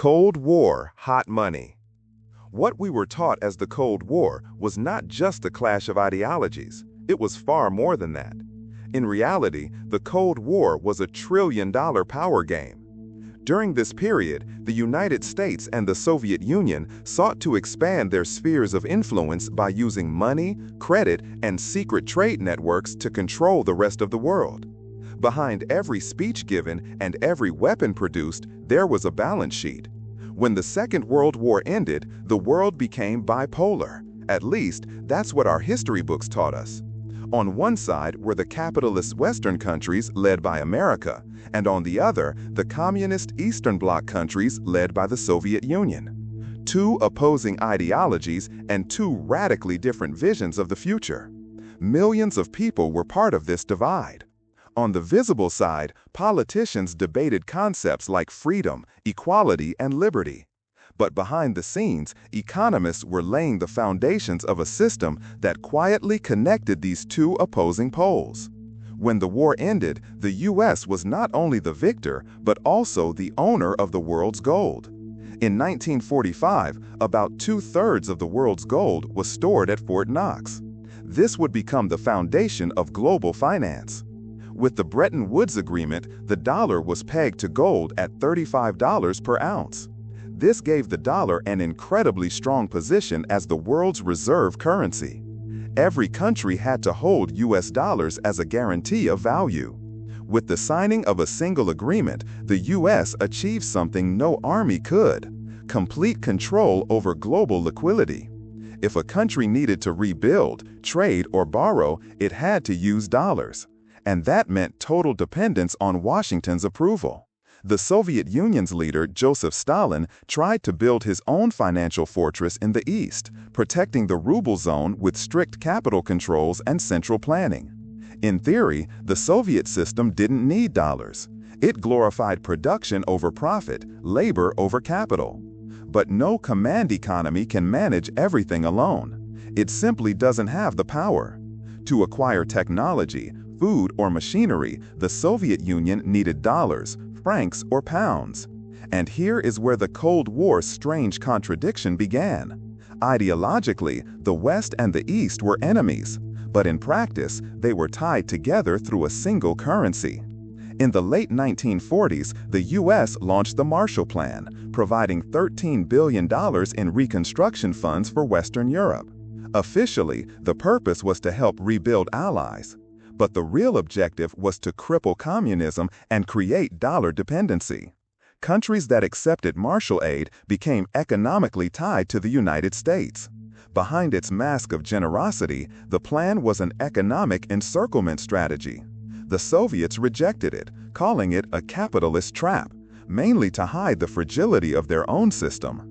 Cold War hot money. What we were taught as the Cold War was not just a clash of ideologies. It was far more than that. In reality, the Cold War was a trillion-dollar power game. During this period, the United States and the Soviet Union sought to expand their spheres of influence by using money, credit, and secret trade networks to control the rest of the world. Behind every speech given and every weapon produced, there was a balance sheet. When the Second World War ended, the world became bipolar. At least, that's what our history books taught us. On one side were the capitalist Western countries led by America, and on the other, the communist Eastern Bloc countries led by the Soviet Union. Two opposing ideologies and two radically different visions of the future. Millions of people were part of this divide. On the visible side, politicians debated concepts like freedom, equality, and liberty. But behind the scenes, economists were laying the foundations of a system that quietly connected these two opposing poles. When the war ended, the U.S. was not only the victor, but also the owner of the world's gold. In 1945, about 2/3 of the world's gold was stored at Fort Knox. This would become the foundation of global finance. With the Bretton Woods Agreement, the dollar was pegged to gold at $35 per ounce. This gave the dollar an incredibly strong position as the world's reserve currency. Every country had to hold US dollars as a guarantee of value. With the signing of a single agreement, the US achieved something no army could: complete control over global liquidity. If a country needed to rebuild, trade, or borrow, it had to use dollars. And that meant total dependence on Washington's approval. The Soviet Union's leader, Joseph Stalin, tried to build his own financial fortress in the East, protecting the ruble zone with strict capital controls and central planning. In theory, the Soviet system didn't need dollars. It glorified production over profit, labor over capital. But no command economy can manage everything alone. It simply doesn't have the power. To acquire technology, food, or machinery, the Soviet Union needed dollars, francs, or pounds. And here is where the Cold War's strange contradiction began. Ideologically, the West and the East were enemies, but in practice, they were tied together through a single currency. In the late 1940s, the U.S. launched the Marshall Plan, providing $13 billion in reconstruction funds for Western Europe. Officially, the purpose was to help rebuild allies. But the real objective was to cripple communism and create dollar dependency. Countries that accepted Marshall aid became economically tied to the United States. Behind its mask of generosity, the plan was an economic encirclement strategy. The Soviets rejected it, calling it a capitalist trap, mainly to hide the fragility of their own system.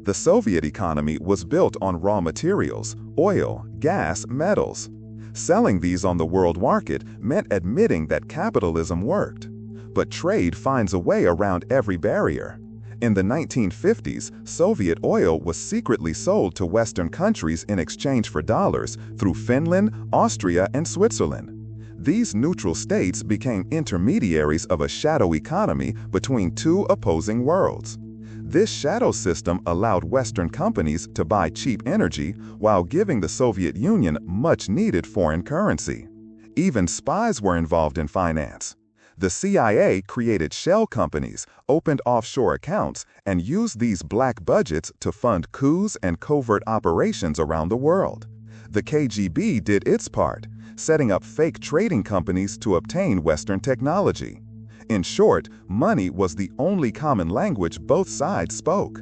The Soviet economy was built on raw materials, oil, gas, metals. Selling these on the world market meant admitting that capitalism worked. But trade finds a way around every barrier. In the 1950s, Soviet oil was secretly sold to Western countries in exchange for dollars through Finland, Austria, and Switzerland. These neutral states became intermediaries of a shadow economy between two opposing worlds. This shadow system allowed Western companies to buy cheap energy while giving the Soviet Union much-needed foreign currency. Even spies were involved in finance. The CIA created shell companies, opened offshore accounts, and used these black budgets to fund coups and covert operations around the world. The KGB did its part, setting up fake trading companies to obtain Western technology. In short, money was the only common language both sides spoke.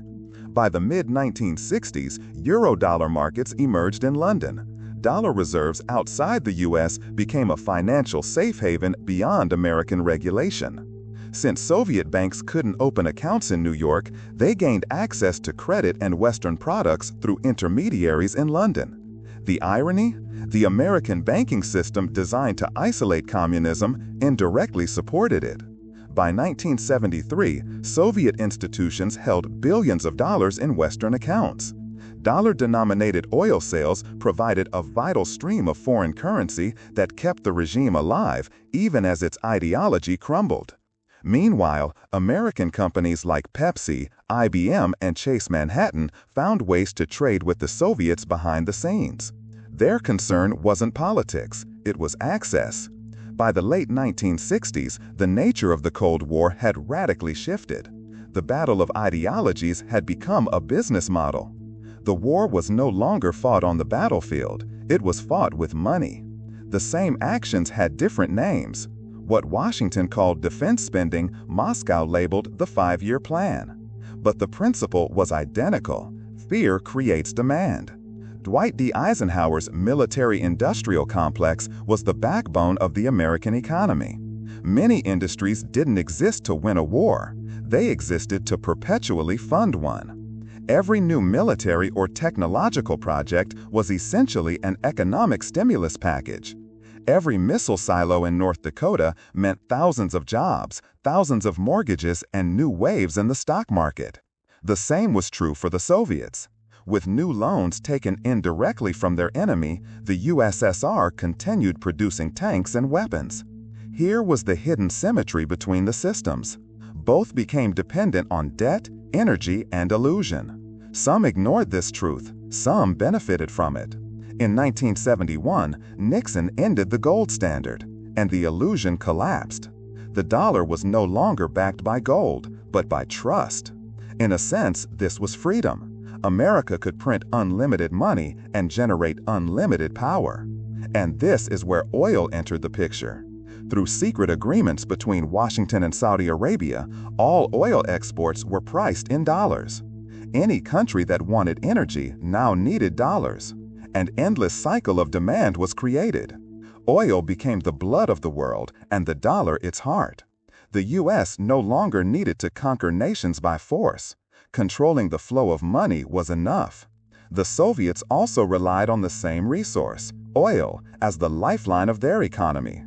By the mid-1960s, Eurodollar markets emerged in London. Dollar reserves outside the U.S. became a financial safe haven beyond American regulation. Since Soviet banks couldn't open accounts in New York, they gained access to credit and Western products through intermediaries in London. The irony? The American banking system designed to isolate communism indirectly supported it. By 1973, Soviet institutions held billions of dollars in Western accounts. Dollar-denominated oil sales provided a vital stream of foreign currency that kept the regime alive even as its ideology crumbled. Meanwhile, American companies like Pepsi, IBM, and Chase Manhattan found ways to trade with the Soviets behind the scenes. Their concern wasn't politics, it was access. By the late 1960s, the nature of the Cold War had radically shifted. The battle of ideologies had become a business model. The war was no longer fought on the battlefield, it was fought with money. The same actions had different names. What Washington called defense spending, Moscow labeled the 5-year plan. But the principle was identical. Fear creates demand. Dwight D. Eisenhower's military-industrial complex was the backbone of the American economy. Many industries didn't exist to win a war. They existed to perpetually fund one. Every new military or technological project was essentially an economic stimulus package. Every missile silo in North Dakota meant thousands of jobs, thousands of mortgages, and new waves in the stock market. The same was true for the Soviets. With new loans taken indirectly from their enemy, the USSR continued producing tanks and weapons. Here was the hidden symmetry between the systems. Both became dependent on debt, energy, and illusion. Some ignored this truth, some benefited from it. In 1971, Nixon ended the gold standard, and the illusion collapsed. The dollar was no longer backed by gold, but by trust. In a sense, this was freedom. America could print unlimited money and generate unlimited power. And this is where oil entered the picture. Through secret agreements between Washington and Saudi Arabia, all oil exports were priced in dollars. Any country that wanted energy now needed dollars. An endless cycle of demand was created. Oil became the blood of the world and the dollar its heart. The U.S. no longer needed to conquer nations by force. Controlling the flow of money was enough. The Soviets also relied on the same resource, oil, as the lifeline of their economy.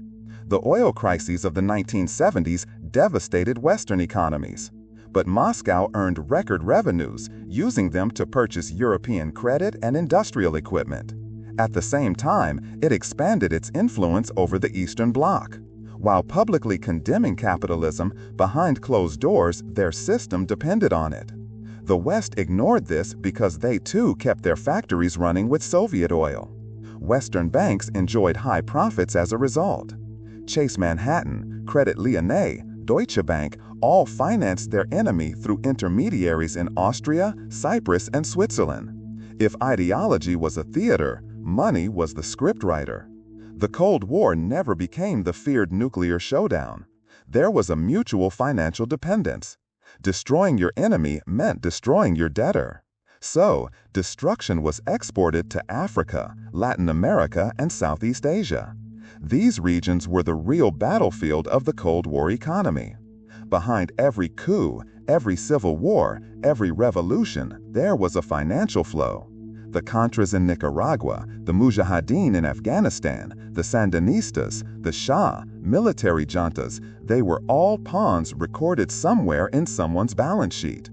The oil crises of the 1970s devastated Western economies. But Moscow earned record revenues, using them to purchase European credit and industrial equipment. At the same time, it expanded its influence over the Eastern Bloc. While publicly condemning capitalism, behind closed doors, their system depended on it. The West ignored this because they too kept their factories running with Soviet oil. Western banks enjoyed high profits as a result. Chase Manhattan, Credit Lyonnais, Deutsche Bank all financed their enemy through intermediaries in Austria, Cyprus, and Switzerland. If ideology was a theater, money was the scriptwriter. The Cold War never became the feared nuclear showdown. There was a mutual financial dependence. Destroying your enemy meant destroying your debtor. So, destruction was exported to Africa, Latin America, and Southeast Asia. These regions were the real battlefield of the Cold War economy. Behind every coup, every civil war, every revolution, there was a financial flow. The Contras in Nicaragua, the Mujahideen in Afghanistan, the Sandinistas, the Shah, military juntas, they were all pawns recorded somewhere in someone's balance sheet.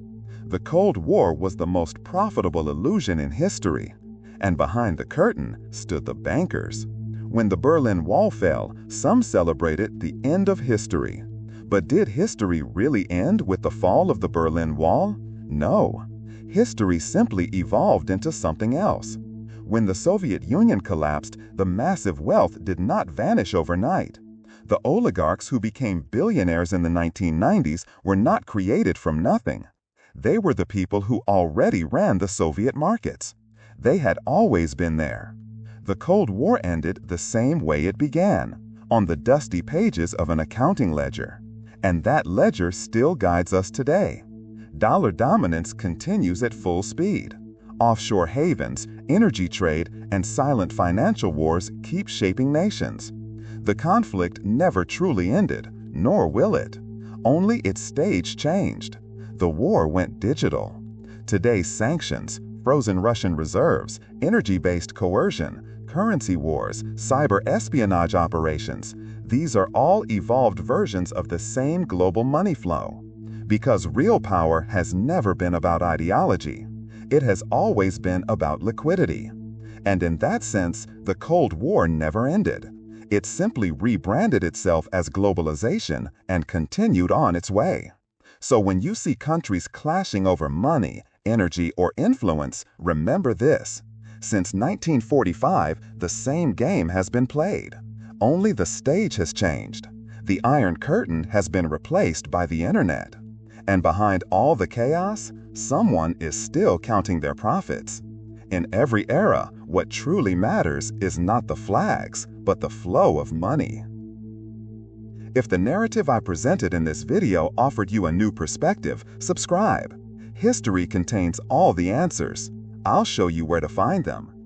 The Cold War was the most profitable illusion in history. And behind the curtain stood the bankers. When the Berlin Wall fell, some celebrated the end of history. But did history really end with the fall of the Berlin Wall? No. History simply evolved into something else. When the Soviet Union collapsed, the massive wealth did not vanish overnight. The oligarchs who became billionaires in the 1990s were not created from nothing. They were the people who already ran the Soviet markets. They had always been there. The Cold War ended the same way it began, on the dusty pages of an accounting ledger. And that ledger still guides us today. Dollar dominance continues at full speed. Offshore havens, energy trade, and silent financial wars keep shaping nations. The conflict never truly ended, nor will it. Only its stage changed. The war went digital. Today's sanctions, frozen Russian reserves, energy-based coercion, currency wars, cyber espionage operations, these are all evolved versions of the same global money flow. Because real power has never been about ideology. It has always been about liquidity. And in that sense, the Cold War never ended. It simply rebranded itself as globalization and continued on its way. So when you see countries clashing over money, energy, or influence, remember this. Since 1945, the same game has been played. Only the stage has changed. The Iron Curtain has been replaced by the internet. And behind all the chaos, someone is still counting their profits. In every era, what truly matters is not the flags, but the flow of money. If the narrative I presented in this video offered you a new perspective, subscribe. History contains all the answers. I'll show you where to find them.